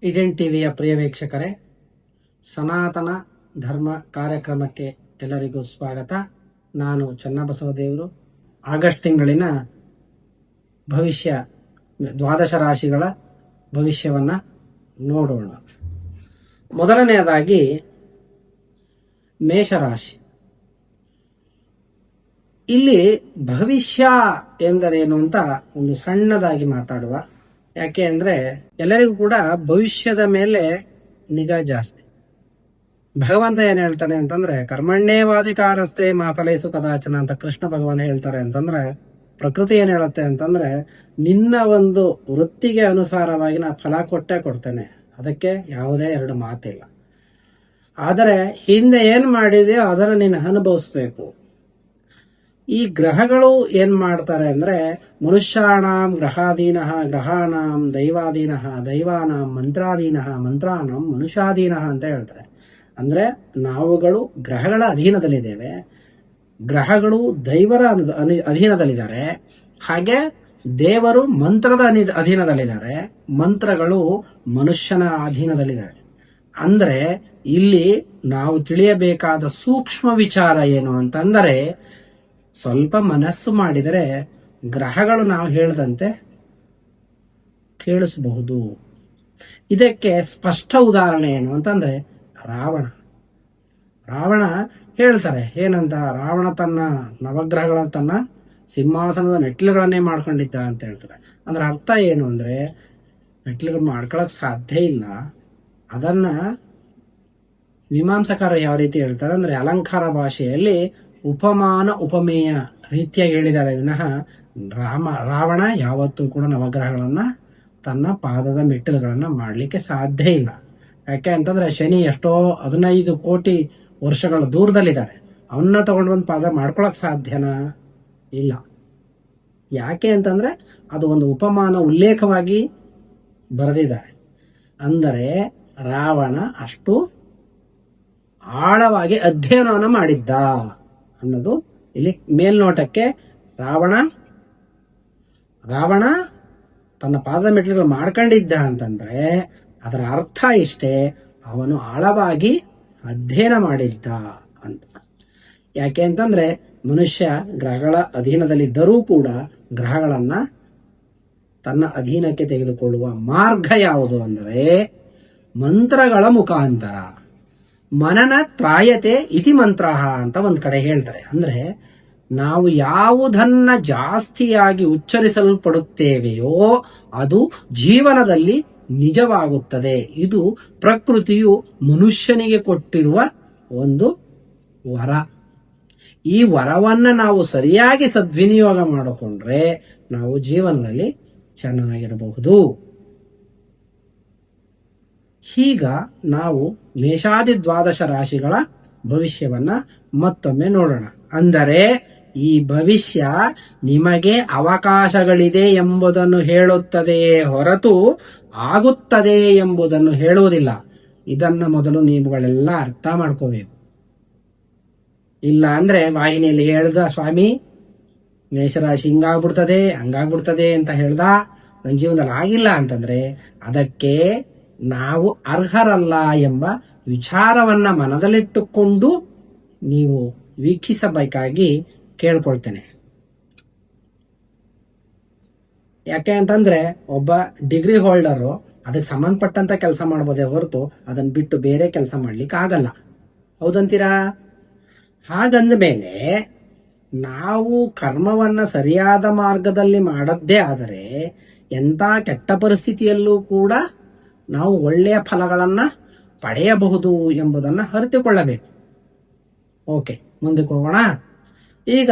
ಇಡೆನ್ ಟಿವಿಯ ಪ್ರಿಯ ವೀಕ್ಷಕರೇ, ಸನಾತನ ಧರ್ಮ ಕಾರ್ಯಕ್ರಮಕ್ಕೆ ಎಲ್ಲರಿಗೂ ಸ್ವಾಗತ. ನಾನು ಚನ್ನಬಸವದೇವರು. ಆಗಸ್ಟ್ ತಿಂಗಳಿನ ಭವಿಷ್ಯ, ದ್ವಾದಶ ರಾಶಿಗಳ ಭವಿಷ್ಯವನ್ನ ನೋಡೋಣ. ಮೊದಲನೆಯದಾಗಿ ಮೇಷರಾಶಿ. ಇಲ್ಲಿ ಭವಿಷ್ಯ ಎಂದರೇನು ಅಂತ ಒಂದು ಸಣ್ಣದಾಗಿ ಮಾತಾಡುವ. ಯಾಕೆ ಅಂದ್ರೆ ಎಲ್ಲರಿಗೂ ಕೂಡ ಭವಿಷ್ಯದ ಮೇಲೆ ನಿಗಾ ಜಾಸ್ತಿ. ಭಗವಂತ ಏನ್ ಹೇಳ್ತಾನೆ ಅಂತಂದ್ರೆ, ಕರ್ಮಣ್ಯೇವಾಧಿಕಾರಸ್ಥೆ ಮಾ ಫಲೇಸು ಕದಾಚನ ಅಂತ ಕೃಷ್ಣ ಭಗವಾನ್ ಹೇಳ್ತಾರೆ. ಅಂತಂದ್ರೆ ಪ್ರಕೃತಿ ಏನ್ ಹೇಳುತ್ತೆ ಅಂತಂದ್ರೆ, ನಿನ್ನ ಒಂದು ವೃತ್ತಿಗೆ ಅನುಸಾರವಾಗಿ ನಾ ಫಲ ಕೊಡ್ತೇನೆ, ಅದಕ್ಕೆ ಯಾವುದೇ ಎರಡು ಮಾತಿಲ್ಲ. ಆದರೆ ಹಿಂದೆ ಏನ್ ಮಾಡಿದೆಯೋ ಅದರ ನೀನು ಅನುಭವಿಸ್ಬೇಕು. ಈ ಗ್ರಹಗಳು ಏನ್ ಮಾಡ್ತಾರೆ ಅಂದ್ರೆ, ಮನುಷ್ಯಾಣಾಂ ಗ್ರಹಾಧೀನಃ, ಗ್ರಹಾಣಾಂ ದೈವಾಧೀನಃ, ದೈವಾನಾಂ ಮಂತ್ರಾಧೀನಃ, ಮಂತ್ರಾನಾಂ ಮನುಷ್ಯಾಧೀನಃ ಅಂತ ಹೇಳ್ತಾರೆ. ಅಂದ್ರೆ ನಾವುಗಳು ಗ್ರಹಗಳ ಅಧೀನದಲ್ಲಿದ್ದೇವೆ, ಗ್ರಹಗಳು ದೈವರ ಅಧೀನದಲ್ಲಿದ್ದಾರೆ, ಹಾಗೆ ದೇವರು ಮಂತ್ರದ ಅಧೀನದಲ್ಲಿದ್ದಾರೆ, ಮಂತ್ರಗಳು ಮನುಷ್ಯನ ಅಧೀನದಲ್ಲಿದ್ದಾರೆ. ಅಂದ್ರೆ ಇಲ್ಲಿ ನಾವು ತಿಳಿಯಬೇಕಾದ ಸೂಕ್ಷ್ಮ ವಿಚಾರ ಏನು ಅಂತಂದರೆ, ಸ್ವಲ್ಪ ಮನಸ್ಸು ಮಾಡಿದರೆ ಗ್ರಹಗಳು ನಾವು ಹೇಳದಂತೆ ಕೇಳಿಸಬಹುದು. ಇದಕ್ಕೆ ಸ್ಪಷ್ಟ ಉದಾಹರಣೆ ಏನು ಅಂತಂದ್ರೆ ರಾವಣ ಹೇಳ್ತಾರೆ ಏನಂತ. ರಾವಣ ತನ್ನ ನವಗ್ರಹಗಳ ತನ್ನ ಸಿಂಹಾಸನದ ಮೆಟ್ಟಿಲುಗಳನ್ನೇ ಮಾಡ್ಕೊಂಡಿದ್ದ ಅಂತ ಹೇಳ್ತಾರೆ. ಅಂದ್ರೆ ಅರ್ಥ ಏನು ಅಂದ್ರೆ, ಮೆಟ್ಟಿಲುಗಳು ಮಾಡ್ಕೊಳಕ್ ಸಾಧ್ಯ ಇಲ್ಲ. ಅದನ್ನ ಮೀಮಾಂಸಕರು ಯಾವ ರೀತಿ ಹೇಳ್ತಾರೆ ಅಂದ್ರೆ, ಅಲಂಕಾರ ಭಾಷೆಯಲ್ಲಿ ಉಪಮಾನ ಉಪಮೇಯ ರೀತಿಯಾಗಿ ಹೇಳಿದ್ದಾರೆ ವಿನಃ ರಾವಣ ಯಾವತ್ತೂ ಕೂಡ ನವಗ್ರಹಗಳನ್ನ ತನ್ನ ಪಾದದ ಮೆಟ್ಟಿಲುಗಳನ್ನ ಮಾಡ್ಲಿಕ್ಕೆ ಸಾಧ್ಯ ಇಲ್ಲ. ಯಾಕೆ ಅಂತಂದ್ರೆ ಶನಿ ಎಷ್ಟೋ 15 ಕೋಟಿ ವರ್ಷಗಳ ದೂರದಲ್ಲಿದ್ದಾರೆ. ಅವನ್ನ ತಗೊಂಡು ಬಂದು ಪಾದ ಮಾಡ್ಕೊಳಕ್ ಸಾಧ್ಯನಾ? ಇಲ್ಲ. ಯಾಕೆ ಅಂತಂದ್ರೆ ಅದು ಒಂದು ಉಪಮಾನ ಉಲ್ಲೇಖವಾಗಿ ಬರೆದಿದ್ದಾರೆ. ಅಂದರೆ ರಾವಣ ಅಷ್ಟು ಆಳವಾಗಿ ಅಧ್ಯಯನವನ್ನು ಮಾಡಿದ್ದ ಅನ್ನೋದು ಇಲ್ಲಿ ಮೇಲ್ನೋಟಕ್ಕೆ. ರಾವಣ ತನ್ನ ಪಾದದ ಮೆಟ್ಟಿಲುಗಳು ಮಾಡ್ಕೊಂಡಿದ್ದ ಅಂತಂದ್ರೆ ಅದರ ಅರ್ಥ ಇಷ್ಟೇ, ಅವನು ಆಳವಾಗಿ ಅಧ್ಯಯನ ಮಾಡಿದ್ದ ಅಂತ. ಯಾಕೆ ಅಂತಂದ್ರೆ ಮನುಷ್ಯ ಗ್ರಹಗಳ ಅಧೀನದಲ್ಲಿದ್ದರೂ ಕೂಡ ಗ್ರಹಗಳನ್ನ ತನ್ನ ಅಧೀನಕ್ಕೆ ತೆಗೆದುಕೊಳ್ಳುವ ಮಾರ್ಗ ಯಾವುದು ಅಂದರೆ ಮಂತ್ರಗಳ ಮುಖಾಂತರ. ಮನನ ತ್ರಾಯತೆ ಇತಿ ಮಂತ್ರ ಅಂತ ಒಂದ್ ಕಡೆ ಹೇಳ್ತಾರೆ. ಅಂದ್ರೆ ನಾವು ಯಾವುದನ್ನ ಜಾಸ್ತಿಯಾಗಿ ಉಚ್ಚರಿಸಲ್ಪಡುತ್ತೇವೆಯೋ ಅದು ಜೀವನದಲ್ಲಿ ನಿಜವಾಗುತ್ತದೆ. ಇದು ಪ್ರಕೃತಿಯು ಮನುಷ್ಯನಿಗೆ ಕೊಟ್ಟಿರುವ ಒಂದು ವರ. ಈ ವರವನ್ನ ನಾವು ಸರಿಯಾಗಿ ಸದ್ವಿನಿಯೋಗ ಮಾಡಿಕೊಂಡ್ರೆ ನಾವು ಜೀವನದಲ್ಲಿ ಚೆನ್ನಾಗಿರಬಹುದು. ಈಗ ನಾವು ಮೇಷಾದಿ ದ್ವಾದಶ ರಾಶಿಗಳ ಭವಿಷ್ಯವನ್ನ ಮತ್ತೊಮ್ಮೆ ನೋಡೋಣ. ಅಂದರೆ ಈ ಭವಿಷ್ಯ ನಿಮಗೆ ಅವಕಾಶಗಳಿದೆ ಎಂಬುದನ್ನು ಹೇಳುತ್ತದೆಯೇ ಹೊರತು ಆಗುತ್ತದೆ ಎಂಬುದನ್ನು ಹೇಳುವುದಿಲ್ಲ. ಇದನ್ನ ಮೊದಲು ನೀವುಗಳೆಲ್ಲ ಅರ್ಥ ಮಾಡ್ಕೋಬೇಕು. ಇಲ್ಲ ಅಂದ್ರೆ ವಾಹಿನಿಯಲ್ಲಿ ಹೇಳ್ದ ಸ್ವಾಮಿ ಮೇಷರಾಶಿ ಹಿಂಗಾಗ್ಬಿಡ್ತದೆ ಹಂಗಾಗ್ಬಿಡ್ತದೆ ಅಂತ ಹೇಳ್ದ, ನನ್ನ ಜೀವನದಲ್ಲಿ ಆಗಿಲ್ಲ ಅಂತಂದ್ರೆ ಅದಕ್ಕೆ ನಾವು ಅರ್ಹರಲ್ಲ ಎಂಬ ವಿಚಾರವನ್ನ ಮನದಲ್ಲಿಟ್ಟುಕೊಂಡು ನೀವು ವೀಕ್ಷಿಸಬೇಕಾಗಿ ಕೇಳ್ಕೊಳ್ತೇನೆ. ಯಾಕೆ ಅಂತಂದ್ರೆ ಒಬ್ಬ ಡಿಗ್ರಿ ಹೋಲ್ಡರು ಅದಕ್ಕೆ ಸಂಬಂಧಪಟ್ಟಂತ ಕೆಲಸ ಮಾಡ್ಬೋದೇ ಹೊರತು ಅದನ್ನ ಬಿಟ್ಟು ಬೇರೆ ಕೆಲಸ ಮಾಡ್ಲಿಕ್ಕೆ ಆಗಲ್ಲ. ಹೌದಂತೀರಾ? ಹಾಗಂದ ಮೇಲೆ ನಾವು ಕರ್ಮವನ್ನ ಸರಿಯಾದ ಮಾರ್ಗದಲ್ಲಿ ಮಾಡದ್ದೇ ಆದರೆ ಎಂಥ ಕೆಟ್ಟ ಪರಿಸ್ಥಿತಿಯಲ್ಲೂ ಕೂಡ ನಾವು ಒಳ್ಳೆಯ ಫಲಗಳನ್ನ ಪಡೆಯಬಹುದು ಎಂಬುದನ್ನ ಅರಿತುಕೊಳ್ಳಬೇಕು. ಓಕೆ, ಮುಂದಕ್ಕೆ ಹೋಗೋಣ. ಈಗ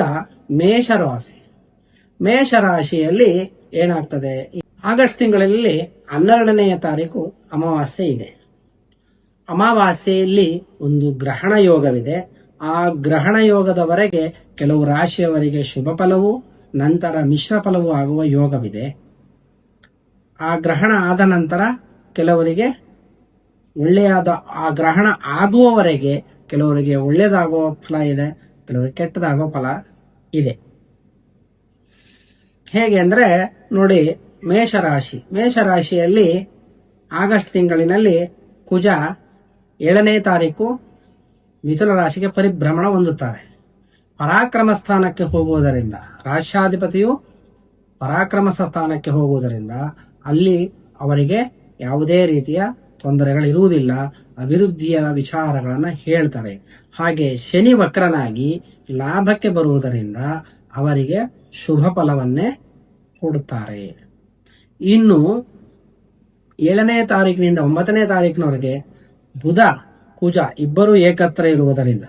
ಮೇಷರಾಶಿಯಲ್ಲಿ ಏನಾಗ್ತದೆ, ಆಗಸ್ಟ್ ತಿಂಗಳಲ್ಲಿ 12ನೆಯ ತಾರೀಕು ಅಮಾವಾಸ್ಯೆ ಇದೆ. ಅಮಾವಾಸ್ಯೆಯಲ್ಲಿ ಒಂದು ಗ್ರಹಣ ಯೋಗವಿದೆ. ಆ ಗ್ರಹಣ ಯೋಗದವರೆಗೆ ಕೆಲವು ರಾಶಿಯವರಿಗೆ ಶುಭ ಫಲವು, ನಂತರ ಮಿಶ್ರ ಫಲವು ಆಗುವ ಯೋಗವಿದೆ. ಆ ಗ್ರಹಣ ಆದ ನಂತರ ಕೆಲವರಿಗೆ ಒಳ್ಳೆಯಾದ, ಆ ಗ್ರಹಣ ಆಗುವವರೆಗೆ ಕೆಲವರಿಗೆ ಒಳ್ಳೆಯದಾಗುವ ಫಲ ಇದೆ, ಕೆಲವರಿಗೆ ಕೆಟ್ಟದಾಗುವ ಫಲ ಇದೆ. ಹೇಗೆ ಅಂದ್ರೆ ನೋಡಿ, ಮೇಷರಾಶಿಯಲ್ಲಿ ಆಗಸ್ಟ್ ತಿಂಗಳಿನಲ್ಲಿ ಕುಜ 7ನೇ ತಾರೀಕು ಮಿಥುನ ರಾಶಿಗೆ ಪರಿಭ್ರಮಣ ಹೊಂದುತ್ತಾರೆ. ಪರಾಕ್ರಮ ಸ್ಥಾನಕ್ಕೆ ಹೋಗುವುದರಿಂದ, ರಾಶ್ಯಾಧಿಪತಿಯು ಪರಾಕ್ರಮ ಸ್ಥಾನಕ್ಕೆ ಹೋಗುವುದರಿಂದ ಅಲ್ಲಿ ಅವರಿಗೆ ಯಾವುದೇ ರೀತಿಯ ತೊಂದರೆಗಳಿರುವುದಿಲ್ಲ. ಅಭಿವೃದ್ಧಿಯ ವಿಚಾರಗಳನ್ನು ಹೇಳ್ತಾರೆ. ಹಾಗೆ ಶನಿ ವಕ್ರನಾಗಿ ಲಾಭಕ್ಕೆ ಬರುವುದರಿಂದ ಅವರಿಗೆ ಶುಭ ಫಲವನ್ನೇ ಕೊಡುತ್ತಾರೆ. ಇನ್ನು 7ನೇ ತಾರೀಕಿನಿಂದ 9ನೇ ತಾರೀಕಿನವರೆಗೆ ಬುಧ ಕುಜ ಇಬ್ಬರು ಏಕತ್ರ ಇರುವುದರಿಂದ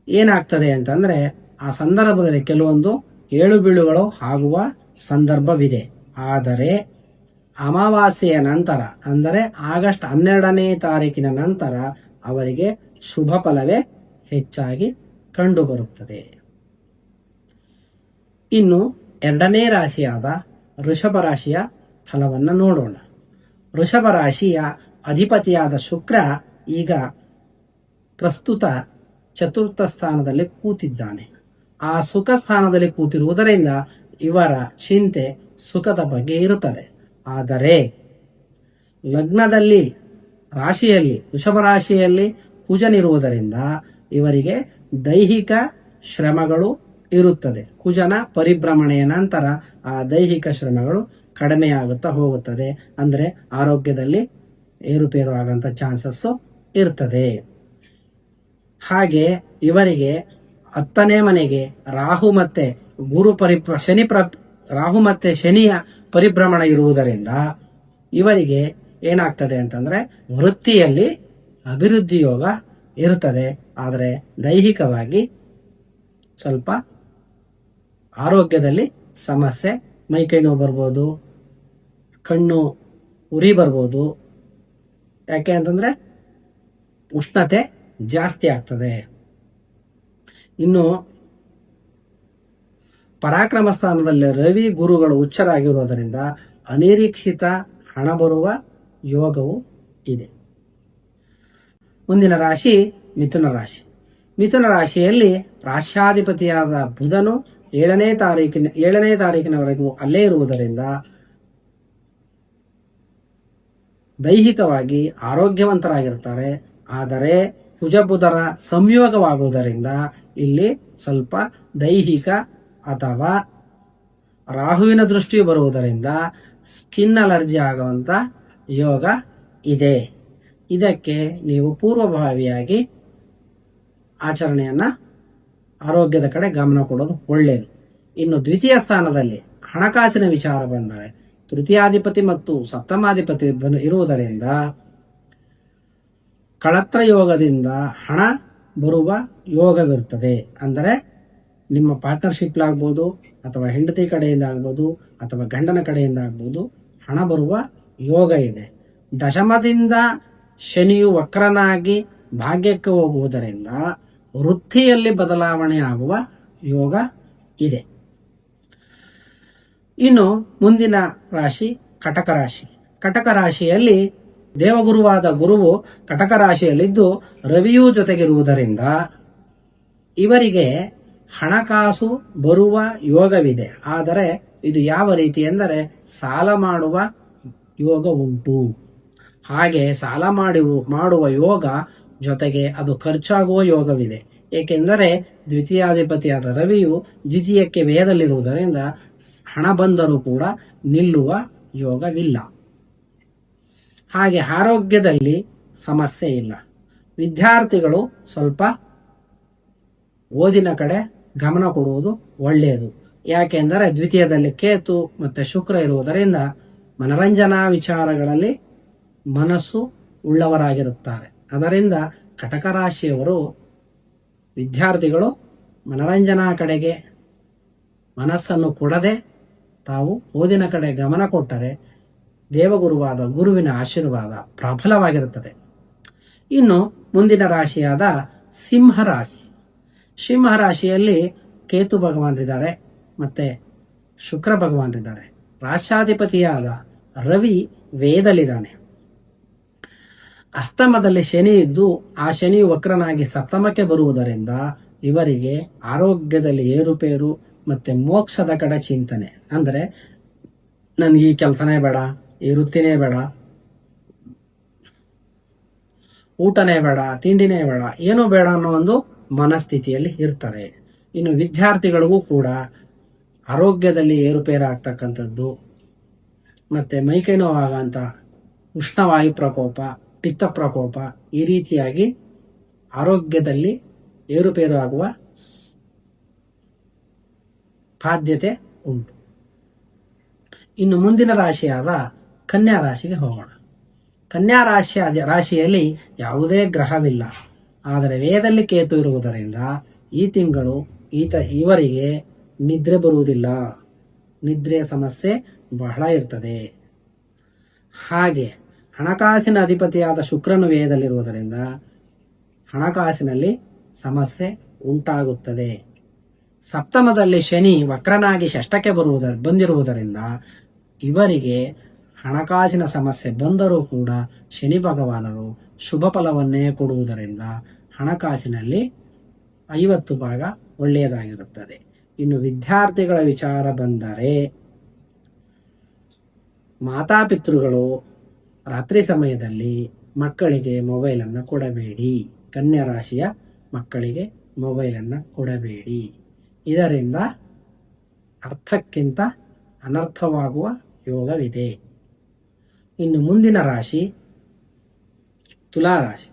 ಏನಾಗ್ತದೆ ಅಂತಂದ್ರೆ ಆ ಸಂದರ್ಭದಲ್ಲಿ ಕೆಲವೊಂದು ಏಳು ಬೀಳುಗಳು ಆಗುವ ಸಂದರ್ಭವಿದೆ. ಆದರೆ ಅಮಾವಾಸ್ಯೆಯ ನಂತರ ಅಂದರೆ ಆಗಸ್ಟ್ 12ನೇ ತಾರೀಕಿನ ನಂತರ ಅವರಿಗೆ ಶುಭ ಫಲವೇ ಹೆಚ್ಚಾಗಿ ಕಂಡುಬರುತ್ತದೆ. ಇನ್ನು 2ನೇ ರಾಶಿಯಾದ ವೃಷಭ ರಾಶಿಯ ಫಲವನ್ನು ನೋಡೋಣ. ವೃಷಭ ರಾಶಿಯ ಅಧಿಪತಿಯಾದ ಶುಕ್ರ ಈಗ ಪ್ರಸ್ತುತ ಚತುರ್ಥ ಸ್ಥಾನದಲ್ಲಿ ಕೂತಿದ್ದಾನೆ. ಆ ಸುಖ ಸ್ಥಾನದಲ್ಲಿ ಕೂತಿರುವುದರಿಂದ ಇವರ ಚಿಂತೆ ಸುಖದ ಬಗ್ಗೆ ಇರುತ್ತದೆ. ಆದರೆ ಲಗ್ನದಲ್ಲಿ ರಾಶಿಯಲ್ಲಿ ವೃಷಭ ರಾಶಿಯಲ್ಲಿ ಕುಜನಿರುವುದರಿಂದ ಇವರಿಗೆ ದೈಹಿಕ ಶ್ರಮಗಳು ಇರುತ್ತದೆ. ಕುಜನ ಪರಿಭ್ರಮಣೆಯ ನಂತರ ಆ ದೈಹಿಕ ಶ್ರಮಗಳು ಕಡಿಮೆಯಾಗುತ್ತಾ ಹೋಗುತ್ತದೆ. ಅಂದರೆ ಆರೋಗ್ಯದಲ್ಲಿ ಏರುಪೇರು ಆಗಂತ ಚಾನ್ಸಸ್ ಇರ್ತದೆ. ಹಾಗೆ ಇವರಿಗೆ 10ನೇ ಮನೆಗೆ ರಾಹು ಮತ್ತೆ ಗುರು ರಾಹು ಮತ್ತೆ ಶನಿಯ ಪರಿಭ್ರಮಣ ಇರುವುದರಿಂದ ಇವರಿಗೆ ಏನಾಗ್ತದೆ ಅಂತಂದ್ರೆ ವೃತ್ತಿಯಲ್ಲಿ ಅಭಿವೃದ್ಧಿ ಯೋಗ ಇರುತ್ತದೆ. ಆದರೆ ದೈಹಿಕವಾಗಿ ಸ್ವಲ್ಪ ಆರೋಗ್ಯದಲ್ಲಿ ಸಮಸ್ಯೆ, ಮೈಕೈ ನೋವು ಬರ್ಬೋದು, ಕಣ್ಣು ಉರಿ ಬರ್ಬೋದು. ಯಾಕೆ ಅಂತಂದ್ರೆ ಉಷ್ಣತೆ ಜಾಸ್ತಿ ಆಗ್ತದೆ. ಇನ್ನು ಪರಾಕ್ರಮ ಸ್ಥಾನದಲ್ಲಿ ರವಿ ಗುರುಗಳು ಉಚ್ಚರಾಗಿರುವುದರಿಂದ ಅನಿರೀಕ್ಷಿತ ಹಣ ಬರುವ ಯೋಗವು ಇದೆ. ಮುಂದಿನ ರಾಶಿ ಮಿಥುನ ರಾಶಿ. ಮಿಥುನ ರಾಶಿಯಲ್ಲಿ ರಾಶ್ಯಾಧಿಪತಿಯಾದ ಬುಧನು 7ನೇ ತಾರೀಕಿನವರೆಗೂ ಅಲ್ಲೇ ಇರುವುದರಿಂದ ದೈಹಿಕವಾಗಿ ಆರೋಗ್ಯವಂತರಾಗಿರ್ತಾರೆ. ಆದರೆ ಕುಜಬುಧರ ಸಂಯೋಗವಾಗುವುದರಿಂದ ಇಲ್ಲಿ ಸ್ವಲ್ಪ ದೈಹಿಕ ಅಥವಾ ರಾಹುವಿನ ದೃಷ್ಟಿಯು ಬರುವುದರಿಂದ ಸ್ಕಿನ್ ಅಲರ್ಜಿ ಆಗುವಂತ ಯೋಗ ಇದೆ. ಇದಕ್ಕೆ ನೀವು ಪೂರ್ವಭಾವಿಯಾಗಿ ಆಚರಣೆಯನ್ನ ಆರೋಗ್ಯದ ಕಡೆ ಗಮನ ಕೊಡೋದು ಒಳ್ಳೆಯದು. ಇನ್ನು ದ್ವಿತೀಯ ಸ್ಥಾನದಲ್ಲಿ ಹಣಕಾಸಿನ ವಿಚಾರ ಬಂದರೆ ತೃತೀಯಾಧಿಪತಿ ಮತ್ತು ಸಪ್ತಮಾಧಿಪತಿ ಇರುವುದರಿಂದ ಕಳತ್ರ ಯೋಗದಿಂದ ಹಣ ಬರುವ ಯೋಗವಿರುತ್ತದೆ. ಅಂದರೆ ನಿಮ್ಮ ಪಾರ್ಟ್ನರ್ಶಿಪ್ ಆಗ್ಬೋದು, ಅಥವಾ ಹೆಂಡತಿ ಕಡೆಯಿಂದ ಆಗ್ಬೋದು, ಅಥವಾ ಗಂಡನ ಕಡೆಯಿಂದ ಆಗ್ಬೋದು, ಹಣ ಬರುವ ಯೋಗ ಇದೆ. ದಶಮದಿಂದ ಶನಿಯು ವಕ್ರನಾಗಿ ಭಾಗ್ಯಕ್ಕೆ ಹೋಗುವುದರಿಂದ ವೃತ್ತಿಯಲ್ಲಿ ಬದಲಾವಣೆ ಆಗುವ ಯೋಗ ಇದೆ. ಇನ್ನು ಮುಂದಿನ ರಾಶಿ ಕಟಕ ರಾಶಿ. ಕಟಕ ರಾಶಿಯಲ್ಲಿ ದೇವಗುರುವಾದ ಗುರುವು ಕಟಕ ರಾಶಿಯಲ್ಲಿದ್ದು ರವಿಯೂ ಜೊತೆಗಿರುವುದರಿಂದ ಇವರಿಗೆ ಹಣಕಾಸು ಬರುವ ಯೋಗವಿದೆ. ಆದರೆ ಇದು ಯಾವ ರೀತಿ ಎಂದರೆ ಸಾಲ ಮಾಡುವ ಯೋಗ ಉಂಟು. ಹಾಗೆ ಸಾಲ ಮಾಡುವ ಯೋಗ ಜೊತೆಗೆ ಅದು ಖರ್ಚಾಗುವ ಯೋಗವಿದೆ. ಏಕೆಂದರೆ ದ್ವಿತೀಯಾಧಿಪತಿಯಾದ ರವಿಯು ದ್ವಿತೀಯಕ್ಕೆ ವ್ಯಯದಲ್ಲಿರುವುದರಿಂದ ಹಣ ಬಂದರೂ ಕೂಡ ನಿಲ್ಲುವ ಯೋಗವಿಲ್ಲ. ಹಾಗೆ ಆರೋಗ್ಯದಲ್ಲಿ ಸಮಸ್ಯೆ ಇಲ್ಲ. ವಿದ್ಯಾರ್ಥಿಗಳು ಸ್ವಲ್ಪ ಓದಿನ ಕಡೆ ಗಮನ ಕೊಡುವುದು ಒಳ್ಳೆಯದು. ಯಾಕೆಂದರೆ ದ್ವಿತೀಯದಲ್ಲಿ ಕೇತು ಮತ್ತೆ ಶುಕ್ರ ಇರುವುದರಿಂದ ಮನರಂಜನಾ ವಿಚಾರಗಳಲ್ಲಿ ಮನಸ್ಸು ಉಳ್ಳವರಾಗಿರುತ್ತಾರೆ. ಅದರಿಂದ ಕಟಕ ರಾಶಿಯವರು ವಿದ್ಯಾರ್ಥಿಗಳು ಮನರಂಜನಾ ಕಡೆಗೆ ಮನಸ್ಸನ್ನು ಕೊಡದೆ ತಾವು ಓದಿನ ಕಡೆ ಗಮನ ಕೊಟ್ಟರೆ ದೇವಗುರುವಾದ ಗುರುವಿನ ಆಶೀರ್ವಾದ ಪ್ರಬಲವಾಗಿರುತ್ತದೆ. ಇನ್ನು ಮುಂದಿನ ರಾಶಿಯಾದ ಸಿಂಹ ರಾಶಿ. ಸಿಂಹ ರಾಶಿಯಲ್ಲಿ ಕೇತು ಭಗವಾನರಿದ್ದಾರೆ, ಮತ್ತೆ ಶುಕ್ರ ಭಗವಾನರಿದ್ದಾರೆ. ರಾಶ್ಯಾಧಿಪತಿಯಾದ ರವಿ ವೇದಲ್ಲಿದ್ದಾನೆ. ಅಷ್ಟಮದಲ್ಲಿ ಶನಿ ಇದ್ದು ಆ ಶನಿಯು ವಕ್ರನಾಗಿ ಸಪ್ತಮಕ್ಕೆ ಬರುವುದರಿಂದ ಇವರಿಗೆ ಆರೋಗ್ಯದಲ್ಲಿ ಏರುಪೇರು ಮತ್ತೆ ಮೋಕ್ಷದ ಕಡೆ ಚಿಂತನೆ. ಅಂದರೆ ನನಗೆ ಈ ಕೆಲಸನೇ ಬೇಡ, ಈ ವೃತ್ತಿನೇ ಬೇಡ, ಊಟನೇ ಬೇಡ, ತಿಂಡಿನೇ ಬೇಡ, ಏನೂ ಬೇಡ ಅನ್ನೋ ಒಂದು ಮನಸ್ಥಿತಿಯಲ್ಲಿ ಇರ್ತಾರೆ. ಇನ್ನು ವಿದ್ಯಾರ್ಥಿಗಳಿಗೂ ಕೂಡ ಆರೋಗ್ಯದಲ್ಲಿ ಏರುಪೇರಾಗ್ತಕ್ಕಂಥದ್ದು, ಮತ್ತು ಮೈಕೈ ನೋವಾಗಂಥ ಉಷ್ಣವಾಯು ಪ್ರಕೋಪ, ಪಿತ್ತ ಪ್ರಕೋಪ, ಈ ರೀತಿಯಾಗಿ ಆರೋಗ್ಯದಲ್ಲಿ ಏರುಪೇರು ಆಗುವ ಸಾಧ್ಯತೆ ಉಂಟು. ಇನ್ನು ಮುಂದಿನ ರಾಶಿಯಾದ ಕನ್ಯಾ ರಾಶಿಗೆ ಹೋಗೋಣ. ಕನ್ಯಾ ರಾಶಿಯಲ್ಲಿ ಯಾವುದೇ ಗ್ರಹವಿಲ್ಲ, ಆದರೆ ವೇದದಲ್ಲಿ ಕೇತು ಇರುವುದರಿಂದ ಈ ತಿಂಗಳು ಇವರಿಗೆ ನಿದ್ರೆ ಬರುವುದಿಲ್ಲ, ನಿದ್ರೆಯ ಸಮಸ್ಯೆ ಬಹಳ ಇರ್ತದೆ. ಹಾಗೆ ಹಣಕಾಸಿನ ಅಧಿಪತಿಯಾದ ಶುಕ್ರನು ವೇದದಲ್ಲಿರುವುದರಿಂದ ಹಣಕಾಸಿನಲ್ಲಿ ಸಮಸ್ಯೆ ಉಂಟಾಗುತ್ತದೆ. ಸಪ್ತಮದಲ್ಲಿ ಶನಿ ವಕ್ರನಾಗಿ ಷಷ್ಠಕ್ಕೆ ಬಂದಿರುವುದರಿಂದ ಇವರಿಗೆ ಹಣಕಾಸಿನ ಸಮಸ್ಯೆ ಬಂದರೂ ಕೂಡ ಶನಿ ಭಗವಾನರು ಶುಭ ಫಲವನ್ನೇ ಕೊಡುವುದರಿಂದ ಹಣಕಾಸಿನಲ್ಲಿ 50 ಭಾಗ ಒಳ್ಳೆಯದಾಗಿರುತ್ತದೆ. ಇನ್ನು ವಿದ್ಯಾರ್ಥಿಗಳ ವಿಚಾರ ಬಂದರೆ ಮಾತಾಪಿತೃಗಳು ರಾತ್ರಿ ಸಮಯದಲ್ಲಿ ಮಕ್ಕಳಿಗೆ ಮೊಬೈಲನ್ನು ಕೊಡಬೇಡಿ. ಕನ್ಯಾ ರಾಶಿಯ ಮಕ್ಕಳಿಗೆ ಮೊಬೈಲನ್ನು ಕೊಡಬೇಡಿ. ಇದರಿಂದ ಅರ್ಥಕ್ಕಿಂತ ಅನರ್ಥವಾಗುವ ಯೋಗವಿದೆ. ಇನ್ನು ಮುಂದಿನ ರಾಶಿ ತುಲಾರಾಶಿ.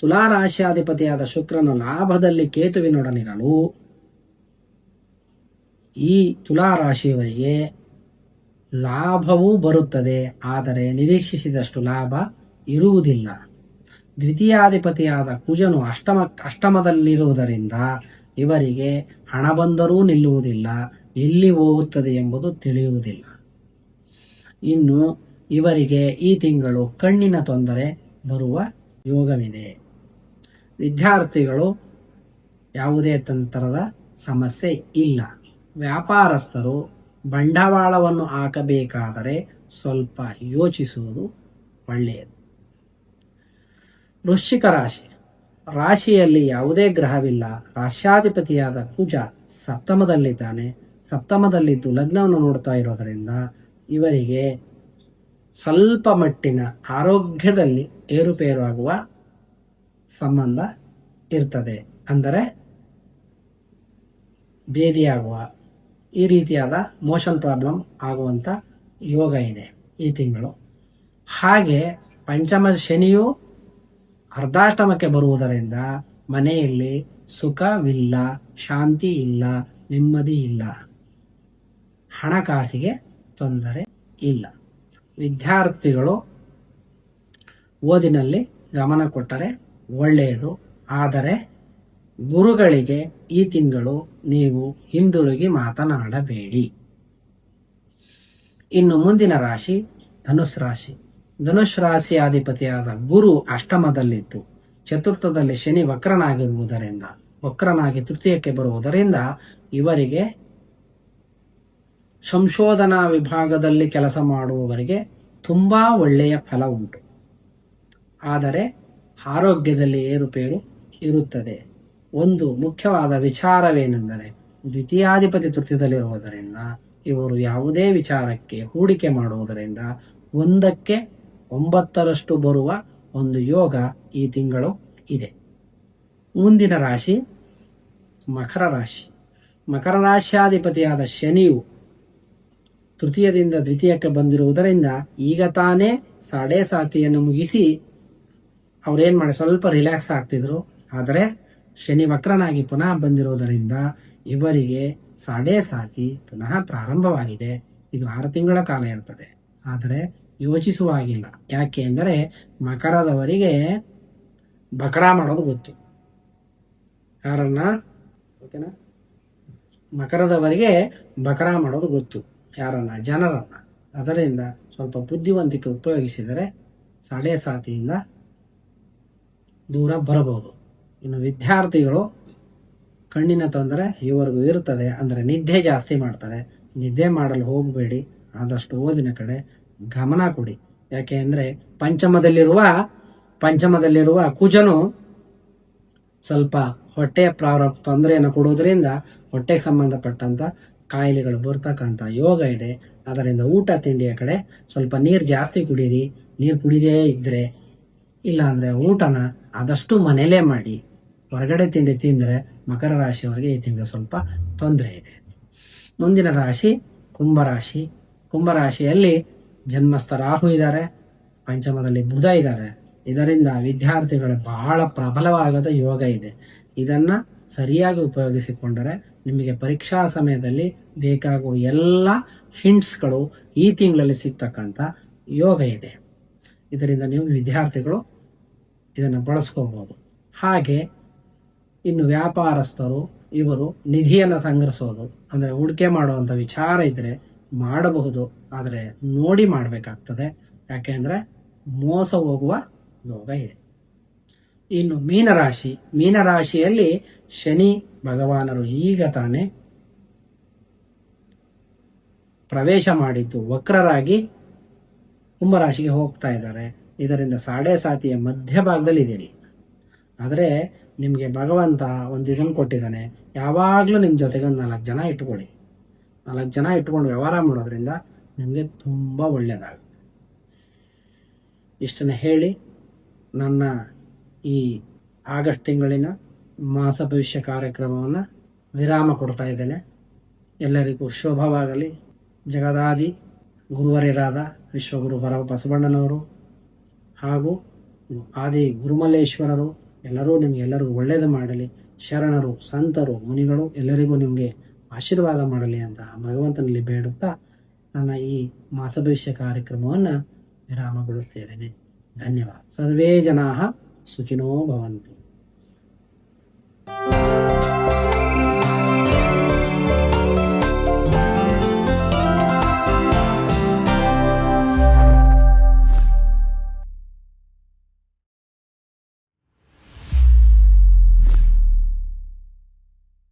ತುಲಾರಾಶಿಯಾಧಿಪತಿಯಾದ ಶುಕ್ರನು ಲಾಭದಲ್ಲಿ ಕೇತುವಿನೊಡನಿರಲು ಈ ತುಲಾರಾಶಿಯವರಿಗೆ ಲಾಭವೂ ಬರುತ್ತದೆ, ಆದರೆ ನಿರೀಕ್ಷಿಸಿದಷ್ಟು ಲಾಭ ಇರುವುದಿಲ್ಲ. ದ್ವಿತೀಯಾಧಿಪತಿಯಾದ ಕುಜನು ಅಷ್ಟಮದಲ್ಲಿರುವುದರಿಂದ ಇವರಿಗೆ ಹಣ ಬಂದರೂ ನಿಲ್ಲುವುದಿಲ್ಲ, ಎಲ್ಲಿ ಹೋಗುತ್ತದೆ ಎಂಬುದು ತಿಳಿಯುವುದಿಲ್ಲ. ಇನ್ನು ಇವರಿಗೆ ಈ ತಿಂಗಳು ಕಣ್ಣಿನ ತೊಂದರೆ ಬರುವ ಯೋಗವಿದೆ. ವಿದ್ಯಾರ್ಥಿಗಳು ಯಾವುದೇ ತರದ ಸಮಸ್ಯೆ ಇಲ್ಲ. ವ್ಯಾಪಾರಸ್ಥರು ಬಂಡವಾಳವನ್ನು ಹಾಕಬೇಕಾದರೆ ಸ್ವಲ್ಪ ಯೋಚಿಸುವುದು ಒಳ್ಳೆಯದು. ವೃಶ್ಚಿಕ ರಾಶಿ. ರಾಶಿಯಲ್ಲಿ ಯಾವುದೇ ಗ್ರಹವಿಲ್ಲ, ರಾಶ್ಯಾಧಿಪತಿಯಾದ ಕುಜ ಸಪ್ತಮದಲ್ಲಿದ್ದಾನೆ. ಸಪ್ತಮದಲ್ಲಿದ್ದು ಲಗ್ನವನ್ನು ನೋಡ್ತಾ ಇರೋದರಿಂದ ಇವರಿಗೆ ಸ್ವಲ್ಪ ಮಟ್ಟಿನ ಆರೋಗ್ಯದಲ್ಲಿ ಏರುಪೇರು ಆಗುವ ಸಂಬಂಧ ಇರ್ತದೆ. ಅಂದರೆ ಭೇದಿಯಾಗುವ, ಈ ರೀತಿಯಾದ ಮೋಷನ್ ಪ್ರಾಬ್ಲಮ್ ಆಗುವಂಥ ಯೋಗ ಇದೆ ಈ ತಿಂಗಳು. ಹಾಗೆ ಪಂಚಮ ಶನಿಯು ಅರ್ಧಾಷ್ಟಮಕ್ಕೆ ಬರುವುದರಿಂದ ಮನೆಯಲ್ಲಿ ಸುಖವಿಲ್ಲ, ಶಾಂತಿ ಇಲ್ಲ, ನೆಮ್ಮದಿ ಇಲ್ಲ, ಹಣಕಾಸಿಗೆ ತೊಂದರೆ ಇಲ್ಲ. ವಿದ್ಯಾರ್ಥಿಗಳು ಓದಿನಲ್ಲಿ ಗಮನ ಕೊಟ್ಟರೆ ಒಳ್ಳೆಯದು. ಆದರೆ ಗುರುಗಳಿಗೆ ಈ ತಿಂಗಳು ನೀವು ಹಿಂದಿರುಗಿ ಮಾತನಾಡಬೇಡಿ. ಇನ್ನು ಮುಂದಿನ ರಾಶಿ ಧನುಸ್ ರಾಶಿ. ಧನುಷ್ ರಾಶಿ ಅಧಿಪತಿಯಾದ ಗುರು ಅಷ್ಟಮದಲ್ಲಿದ್ದು ಚತುರ್ಥದಲ್ಲಿ ಶನಿ ವಕ್ರನಾಗಿ ತೃತೀಯಕ್ಕೆ ಬರುವುದರಿಂದ ಇವರಿಗೆ ಸಂಶೋಧನಾ ವಿಭಾಗದಲ್ಲಿ ಕೆಲಸ ಮಾಡುವವರಿಗೆ ತುಂಬಾ ಒಳ್ಳೆಯ ಫಲ ಉಂಟು. ಆದರೆ ಆರೋಗ್ಯದಲ್ಲಿ ಏರುಪೇರು ಇರುತ್ತದೆ. ಒಂದು ಮುಖ್ಯವಾದ ವಿಚಾರವೇನೆಂದರೆ ದ್ವಿತೀಯಾಧಿಪತಿ ತೃತೀಯದಲ್ಲಿರುವುದರಿಂದ ಇವರು ಯಾವುದೇ ವಿಚಾರಕ್ಕೆ ಹೂಡಿಕೆ ಮಾಡುವುದರಿಂದ 1ಕ್ಕೆ 9ರಷ್ಟು ಬರುವ ಒಂದು ಯೋಗ ಈ ತಿಂಗಳು ಇದೆ. ಮುಂದಿನ ರಾಶಿ ಮಕರ ರಾಶಿ. ಮಕರ ರಾಶಿಯಾಧಿಪತಿಯಾದ ಶನಿಯು ತೃತೀಯದಿಂದ ದ್ವಿತೀಯಕ್ಕೆ ಬಂದಿರುವುದರಿಂದ ಈಗ ತಾನೇ ಸಾಡೆ ಸಾತಿಯನ್ನು ಮುಗಿಸಿ ಅವ್ರೇನ್ ಮಾಡಿ ಸ್ವಲ್ಪ ರಿಲ್ಯಾಕ್ಸ್ ಆಗ್ತಿದ್ರು. ಆದರೆ ಶನಿ ವಕ್ರನಾಗಿ ಪುನಃ ಬಂದಿರುವುದರಿಂದ ಇವರಿಗೆ ಸಾಡೆ ಸಾತಿ ಪುನಃ ಪ್ರಾರಂಭವಾಗಿದೆ. ಇದು 6 ತಿಂಗಳ ಕಾಲ ಇರ್ತದೆ. ಆದರೆ ಯೋಚಿಸುವಾಗಿಲ್ಲ. ಯಾಕೆ ಅಂದರೆ ಮಕರದವರಿಗೆ ಬಕರಾ ಮಾಡೋದು ಗೊತ್ತು. ಯಾರನ್ನ ಓಕೆನಾ? ಮಕರದವರಿಗೆ ಬಕರಾ ಮಾಡೋದು ಗೊತ್ತು, ಯಾರನ್ನ? ಜನರನ್ನ. ಅದರಿಂದ ಸ್ವಲ್ಪ ಬುದ್ಧಿವಂತಿಕೆ ಉಪಯೋಗಿಸಿದರೆ ಸಾಡೆ ಸಾತಿಯಿಂದ ದೂರ ಬರಬಹುದು. ಇನ್ನು ವಿದ್ಯಾರ್ಥಿಗಳು ಕಣ್ಣಿನ ತೊಂದರೆ ಇವರಿಗೂ ಇರುತ್ತದೆ. ಅಂದರೆ ನಿದ್ದೆ ಜಾಸ್ತಿ ಮಾಡ್ತಾರೆ. ನಿದ್ದೆ ಮಾಡಲು ಹೋಗಬೇಡಿ, ಆದಷ್ಟು ಓದಿನ ಕಡೆ ಗಮನ ಕೊಡಿ. ಯಾಕೆ ಅಂದರೆ ಪಂಚಮದಲ್ಲಿರುವ ಕುಜನು ಸ್ವಲ್ಪ ಹೊಟ್ಟೆಯ ತೊಂದರೆಯನ್ನು ಕೊಡುವುದರಿಂದ ಹೊಟ್ಟೆಗೆ ಸಂಬಂಧಪಟ್ಟಂತ ಕಾಯಿಲೆಗಳು ಬರ್ತಕ್ಕಂಥ ಯೋಗ ಇದೆ. ಅದರಿಂದ ಊಟ ತಿಂಡಿಯ ಕಡೆ ಸ್ವಲ್ಪ ನೀರು ಜಾಸ್ತಿ ಕುಡೀರಿ. ನೀರು ಕುಡಿದೇ ಇದ್ದರೆ, ಇಲ್ಲಾಂದರೆ ಊಟನ ಆದಷ್ಟು ಮನೇಲೇ ಮಾಡಿ. ಹೊರಗಡೆ ತಿಂಡಿ ತಿಂದರೆ ಮಕರ ರಾಶಿಯವರಿಗೆ ಈ ತಿಂಗಳು ಸ್ವಲ್ಪ ತೊಂದರೆ ಇದೆ. ಮುಂದಿನ ರಾಶಿ ಕುಂಭರಾಶಿ. ಕುಂಭರಾಶಿಯಲ್ಲಿ ಜನ್ಮಸ್ಥ ರಾಹು ಇದ್ದಾರೆ, ಪಂಚಮದಲ್ಲಿ ಬುಧ ಇದ್ದಾರೆ. ಇದರಿಂದ ವಿದ್ಯಾರ್ಥಿಗಳ ಬಹಳ ಪ್ರಬಲವಾದ ಯೋಗ ಇದೆ. ಇದನ್ನ ಸರಿಯಾಗಿ ಉಪಯೋಗಿಸಿಕೊಂಡರೆ ನಿಮಗೆ ಪರೀಕ್ಷಾ ಸಮಯದಲ್ಲಿ ಬೇಕಾಗುವ ಎಲ್ಲ ಹಿಂಟ್ಸ್ಗಳು ಈ ತಿಂಗಳಲ್ಲಿ ಸಿಗ್ತಕ್ಕಂಥ ಯೋಗ ಇದೆ. ಇದರಿಂದ ನೀವು ವಿದ್ಯಾರ್ಥಿಗಳು ಇದನ್ನು ಬಳಸ್ಕೋಬಹುದು. ಹಾಗೆ ಇನ್ನು ವ್ಯಾಪಾರಸ್ಥರು ಇವರು ನಿಧಿಯನ್ನು ಸಂಗ್ರಹಿಸೋದು ಅಂದರೆ ಹೂಡಿಕೆ ಮಾಡುವಂಥ ವಿಚಾರ ಇದ್ರೆ ಮಾಡಬಹುದು, ಆದರೆ ನೋಡಿ ಮಾಡಬೇಕಾಗ್ತದೆ. ಯಾಕೆಂದ್ರೆ ಮೋಸ ಹೋಗುವ ಯೋಗ ಇದೆ. ಇನ್ನು ಮೀನರಾಶಿ. ಮೀನರಾಶಿಯಲ್ಲಿ ಶನಿ ಭಗವಾನರು ಈಗ ತಾನೇ ಪ್ರವೇಶ ಮಾಡಿದ್ದು ವಕ್ರರಾಗಿ ಕುಂಭರಾಶಿಗೆ ಹೋಗ್ತಾ ಇದ್ದಾರೆ. ಇದರಿಂದ ಸಾಡೆ ಸಾತಿಯ ಮಧ್ಯಭಾಗದಲ್ಲಿ ಇದ್ದೀರಿ. ಆದರೆ ನಿಮಗೆ ಭಗವಂತ ಒಂದು ಇದನ್ನು ಕೊಟ್ಟಿದ್ದಾನೆ, ಯಾವಾಗಲೂ ನಿಮ್ಮ ಜೊತೆಗೆ ಒಂದು 4 ಜನ ಇಟ್ಕೊಳ್ಳಿ. 4 ಜನ ಇಟ್ಕೊಂಡು ವ್ಯವಹಾರ ಮಾಡೋದ್ರಿಂದ ನಿಮಗೆ ತುಂಬ ಒಳ್ಳೆಯದಾಗುತ್ತೆ. ಇಷ್ಟನ್ನು ಹೇಳಿ ನನ್ನ ಈ ಆಗಸ್ಟ್ ತಿಂಗಳಿನ ಮಾಸ ಭವಿಷ್ಯ ಕಾರ್ಯಕ್ರಮವನ್ನು ವಿರಾಮ ಕೊಡ್ತಾ ಇದ್ದೇನೆ. ಎಲ್ಲರಿಗೂ ಶುಭವಾಗಲಿ. ಜಗದಾದಿ ಗುರುವರ್ಯರಾದ ವಿಶ್ವಗುರು ಬಸವಣ್ಣನವರು ಹಾಗೂ ಆದಿ ಗುರುಮಲ್ಲೇಶ್ವರರು ಎಲ್ಲರೂ ನಿಮಗೆಲ್ಲರಿಗೂ ಒಳ್ಳೆಯದು ಮಾಡಲಿ. ಶರಣರು, ಸಂತರು, ಮುನಿಗಳು ಎಲ್ಲರಿಗೂ ನಿಮಗೆ ಆಶೀರ್ವಾದ ಮಾಡಲಿ ಅಂತ ಭಗವಂತನಲ್ಲಿ ಬೇಡುತ್ತಾ ನನ್ನ ಈ ಮಾಸ ಭವಿಷ್ಯ ಕಾರ್ಯಕ್ರಮವನ್ನು ವಿರಾಮಗೊಳಿಸ್ತಾ ಇದ್ದೇನೆ. ಧನ್ಯವಾದ. ಸರ್ವೇ ಜನಾಃ ಸುಖಿನೋ ಭವಂತು.